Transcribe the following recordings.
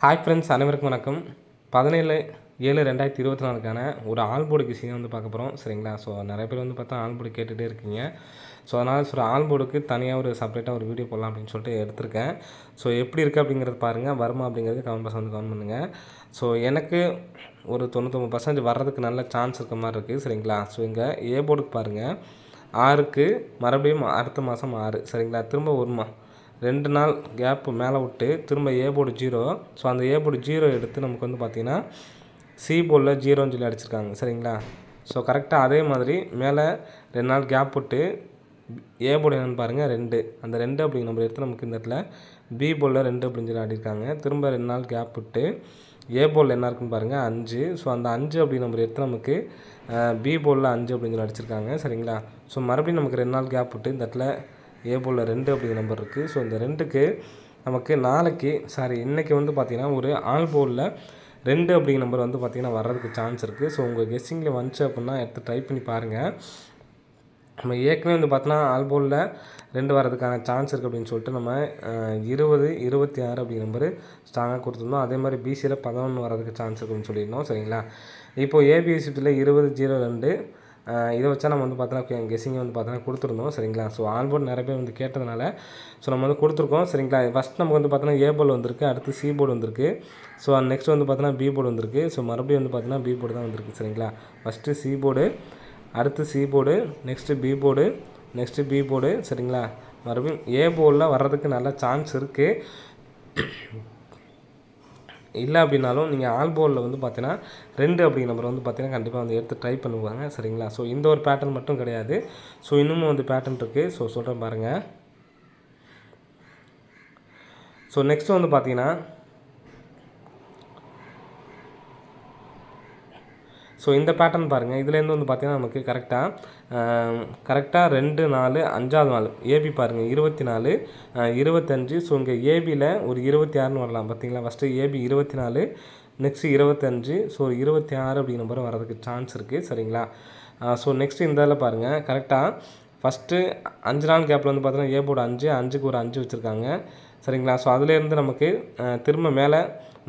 Hi friends, அனைவருக்கும் வணக்கம். 17/7/2024க்கான ஒரு ஆல்போர்டு கிஸிங்கை வந்து பார்க்க போகிறோம். சரிங்களா? ஸோ நிறைய பேர் வந்து பார்த்தா ஆல்போர்டு கேட்டுகிட்டே இருக்கீங்க. ஸோ அதனால் ஆல்போர்டுக்கு தனியாக ஒரு செப்பரேட்டாக ஒரு வீடியோ போடலாம் அப்படின்னு சொல்லிட்டு எடுத்திருக்கேன். ஸோ எப்படி இருக்குது அப்படிங்கிறது பாருங்கள். வருமா அப்படிங்கிறது கமெண்ட் பாக்ஸ் வந்து கமெண்ட் பண்ணுங்கள். ஸோ எனக்கு ஒரு 99% வர்றதுக்கு நல்ல சான்ஸ் இருக்க மாதிரி இருக்குது. சரிங்களா? ஸோ இங்கே ஏ போர்டுக்கு பாருங்கள், 6க்கு மறுபடியும் அடுத்த மாதம் 6. சரிங்களா? திரும்ப 2 நாள் கேப்பு மேலே விட்டு திரும்ப ஏ போர்டு 0. ஸோ அந்த ஏ போர்டு 0 எடுத்து நமக்கு வந்து பார்த்திங்கன்னா சி போர்டில் 0ன்னு சொல்லி அடிச்சிருக்காங்க. சரிங்களா? ஸோ கரெக்டாக அதே மாதிரி மேலே 2 நாள் கேப் விட்டு ஏ போர்டு என்னென்னு பாருங்கள் 2. அந்த 2 அப்படிங்கிற நம்பர் எடுத்து நமக்கு இந்த இடத்துல பி போர்டில் 2 அப்படின்னு சொல்லி ஆடிருக்காங்க. திரும்ப 2 நாள் கேப் விட்டு ஏ போர்டில் என்ன இருக்குன்னு பாருங்கள் 5. ஸோ அந்த 5 அப்படிங்கிற நம்பர் எடுத்து நமக்கு பி போர்டில் 5 அப்படின்னு சொல்லி அடிச்சிருக்காங்க. சரிங்களா? ஸோ மறுபடியும் நமக்கு 2 நாள் கேப் விட்டு இந்த இடத்துல ஏ போர்டில் 2 அப்படிங்கிற நம்பர் இருக்குது. ஸோ இந்த 2க்கு நமக்கு இன்றைக்கி வந்து பார்த்திங்கன்னா ஒரு ஆல் போர்டில் 2 அப்படிங்கிற நம்பர் வந்து பார்த்திங்கன்னா வர்றதுக்கு சான்ஸ் இருக்குது. ஸோ உங்கள் கெஸ்ஸிங்கில் வந்துச்சு அப்படின்னா எடுத்து ட்ரை பண்ணி பாருங்கள். நம்ம ஏற்கனவே வந்து பார்த்தோன்னா ஆல் போர்டில் 2 வரதுக்கான சான்ஸ் இருக்குது அப்படின்னு சொல்லிட்டு நம்ம 20, 26 அப்படிங்கிற நம்பர் ஸ்ட்ராங்காக கொடுத்துருந்தோம். அதே மாதிரி பிசியில் 11 வரதுக்கு சான்ஸ் இருக்குன்னு சொல்லியிருந்தோம். சரிங்களா? இப்போது ஏபிஎஸ்சியில் 20-02 இதை வச்சா நம்ம வந்து பார்த்தோன்னா கெஸ்ஸிங்கை வந்து பார்த்தோன்னா கொடுத்துருந்தோம். சரிங்களா? ஸோ ஆல்போர்டு நிறைய பேர் வந்து கேட்டதுனால ஸோ நம்ம வந்து கொடுத்துருக்கோம். சரிங்களா? ஃபஸ்ட் நமக்கு வந்து பார்த்தோன்னா ஏ போர்டு வந்திருக்கு, அடுத்து சி போர்டு வந்திருக்கு. ஸோ நெக்ஸ்ட் வந்து பார்த்தோன்னா பி போர்டு வந்திருக்கு. ஸோ மறுபடியும் வந்து பார்த்தோன்னா பி போர்டு தான் வந்திருக்கு. சரிங்களா? ஃபஸ்ட்டு சி போர்டு, அடுத்து C board, next B board, next B board. சரிங்களா? மறுபடியும் ஏ போர்டில் வர்றதுக்கு நல்ல சான்ஸ் இருக்குது. இல்லை அப்படின்னாலும் நீங்கள் ஆல் போர்டில் வந்து பார்த்தீங்கன்னா 2 அப்படிங்கிற நம்பர் வந்து பார்த்தீங்கன்னா கண்டிப்பாக வந்து எடுத்து ட்ரை பண்ணுவாங்க. சரிங்களா? ஸோ இந்த ஒரு பேட்டர்ன் மட்டும் கிடையாது. ஸோ இன்னமும் வந்து பேட்டர்ன் இருக்குது. ஸோ சொல்கிறேன் பாருங்கள். ஸோ நெக்ஸ்ட்டு வந்து பார்த்தீங்கன்னா ஸோ இந்த பேட்டர்ன் பாருங்கள். இதுலேருந்து வந்து பார்த்திங்கன்னா நமக்கு கரெக்டாக 2, 4, 5வது நாள் ஏபி பாருங்கள் 24, 25. ஸோ இங்கே ஏபியில் ஒரு 26ன்னு வரலாம். பார்த்திங்களா? First AB 24, next 25. ஸோ 26 அப்படிங்கிற நம்பர் வரதுக்கு சான்ஸ் இருக்குது. சரிங்களா? ஸோ நெக்ஸ்ட்டு இந்த இதில் பாருங்கள், கரெக்டாக ஃபஸ்ட்டு 5 நாள் கேப்பில் வந்து பார்த்தீங்கன்னா ஏ போர்டு 5, 5க்கு ஒரு 5 வச்சுருக்காங்க. சரிங்களா? ஸோ அதுலேருந்து நமக்கு திரும்ப மேலே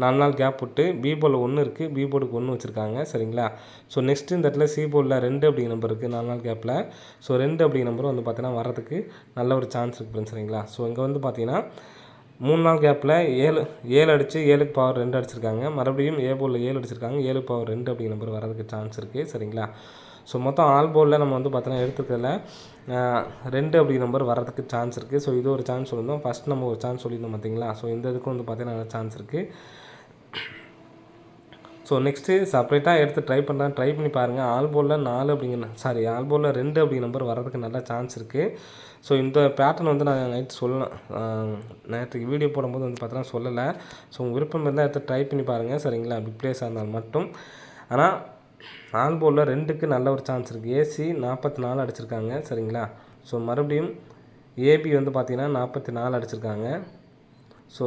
4 நாள் கேப் விட்டு பி போர்டில் 1 இருக்குது, பி போர்டுக்கு 1 வச்சுருக்காங்க. சரிங்களா? ஸோ நெக்ஸ்ட்டு இந்த இடத்துல சி போர்டில் 2 அப்படிங்கிற நம்பர் இருக்குது 4 நாள் கேப்பில். ஸோ 2 அப்படிங்கிற நம்பர் வந்து பார்த்தீங்கன்னா வரதுக்கு நல்ல ஒரு சான்ஸ் இருக்குது. சரிங்களா? ஸோ இங்கே வந்து பார்த்தீங்கன்னா 3 நாள் கேப்பில் 7 அடித்து 7க்கு பவர் 2 அடிச்சிருக்காங்க. மறுபடியும் ஏ போர்டில் 7 அடிச்சிருக்காங்க, 7க்கு பவர் 2 அப்படிங்கிற நம்பர் வரதுக்கு சான்ஸ் இருக்குது. சரிங்களா? ஸோ மொத்தம் ஆல் போர்டில் நம்ம வந்து பார்த்தோன்னா எடுத்துக்கிறதுல 2 அப்படிங்கிற நம்பர் வரதுக்கு சான்ஸ் இருக்குது. ஸோ இது ஒரு சான்ஸ் சொல்லியிருந்தோம். ஃபஸ்ட் நம்ம ஒரு சான்ஸ் சொல்லியிருந்தோம் பார்த்தீங்களா? ஸோ இந்த இதுக்கும் வந்து பார்த்தீங்கன்னா நல்ல சான்ஸ் இருக்குது. ஸோ நெக்ஸ்ட்டு செப்பரேட்டாக எடுத்து ட்ரை பண்ணி பாருங்கள். ஆல் போர்டில் 2 அப்படிங்கிற நம்பர் வரதுக்கு நல்ல சான்ஸ் இருக்குது. ஸோ இந்த பேட்டர்ன் வந்து நான் நேற்றுக்கு வீடியோ போடும்போது வந்து பார்த்தோன்னா சொல்லலை. ஸோ உங்கள் விருப்பம் இருந்தால் எடுத்து ட்ரை பண்ணி பாருங்கள். சரிங்களா? பிக் பிளேஸாக இருந்தால் மட்டும். ஆனால் ஆல் போர்டில் 2க்கு நல்ல ஒரு சான்ஸ் இருக்குது. ஏசி 44 அடிச்சிருக்காங்க. சரிங்களா? ஸோ மறுபடியும் ஏபி வந்து பார்த்திங்கன்னா 44 அடிச்சிருக்காங்க. ஸோ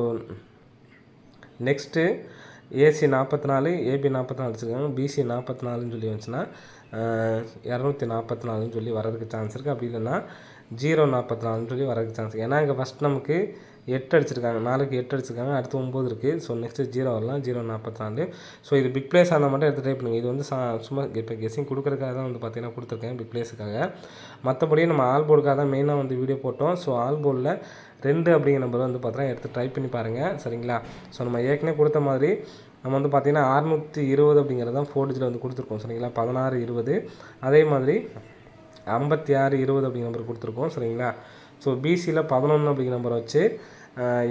நெக்ஸ்ட்டு ஏசி 44, ஏபி 44 அடிச்சிருக்காங்க. பிசி 44ன்னு சொல்லி வந்துச்சுன்னா 244ன்னு சொல்லி வரதுக்கு சான்ஸ் இருக்குது. அப்படி இல்லைன்னா 044ன்னு சொல்லி வரதுக்கு சான்ஸ் இருக்குது. ஏன்னா இங்கே ஃபஸ்ட் நமக்கு 8 அடிச்சிருக்காங்க, 4க்கு 8 அடிச்சிருக்காங்க, அடுத்து 9 இருக்குது. ஸோ நெக்ஸ்ட்டு 0 வரலாம், 044. ஸோ இது பிக் பிளேஸ் ஆனால் மட்டும் எடுத்து ட்ரை பண்ணுங்கள். இது வந்து சும்மா இப்போ கெஸ்ஸிங் கொடுக்குறதுக்காக தான் வந்து பார்த்திங்கன்னா கொடுத்துருக்கேன் பிக் பிளேஸுக்காக. மற்றபடி நம்ம ஆல் போர்டுக்காக தான் மெயினாக வந்து வீடியோ போட்டோம். ஸோ ஆல் போர்டில் 2 அப்படிங்கிற நம்பர் வந்து பார்த்தீங்கன்னா எடுத்து ட்ரை பண்ணி பாருங்கள். சரிங்களா? ஸோ நம்ம ஏற்கனவே கொடுத்த மாதிரி நம்ம வந்து பார்த்திங்கன்னா 620 அப்படிங்கிறது தான் 4 டிஜிட்டில் வந்து கொடுத்துருக்கோம். சரிங்களா? 16-20. அதே மாதிரி 56-20 அப்படிங்கிற நம்பர் கொடுத்துருக்கோம். சரிங்களா? ஸோ பிசியில் 11 அப்படிங்கிற நம்பரை வச்சு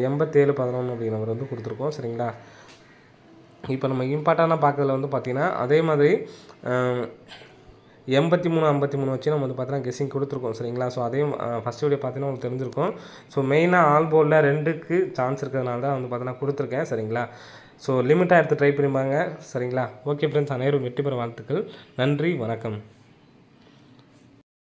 87-11 அப்படிங்கிற நம்பர் வந்து கொடுத்துருக்கோம். சரிங்களா? இப்போ நம்ம இம்பார்ட்டண்டாக பார்க்கறதுல வந்து பார்த்திங்கன்னா அதே மாதிரி 83-53 வச்சு நம்ம வந்து பார்த்தீங்கன்னா கெஸ்ஸிங் கொடுத்துருக்கோம். சரிங்களா? ஸோ அதையும் ஃபஸ்ட் வீடியோ பார்த்தீங்கன்னா உங்களுக்கு தெரிஞ்சிருக்கும். ஸோ மெயினாக ஆல் போர்டில் 2க்கு சான்ஸ் இருக்கிறதுனால தான் வந்து பார்த்தீங்கன்னா கொடுத்துருக்கேன். சரிங்களா? ஸோ லிமிட்டாக எடுத்து ட்ரை பண்ணிப்பாங்க. சரிங்களா? ஓகே ஃப்ரெண்ட்ஸ், அனைவரும் வெற்றி பெற வாழ்த்துக்கள். நன்றி, வணக்கம்.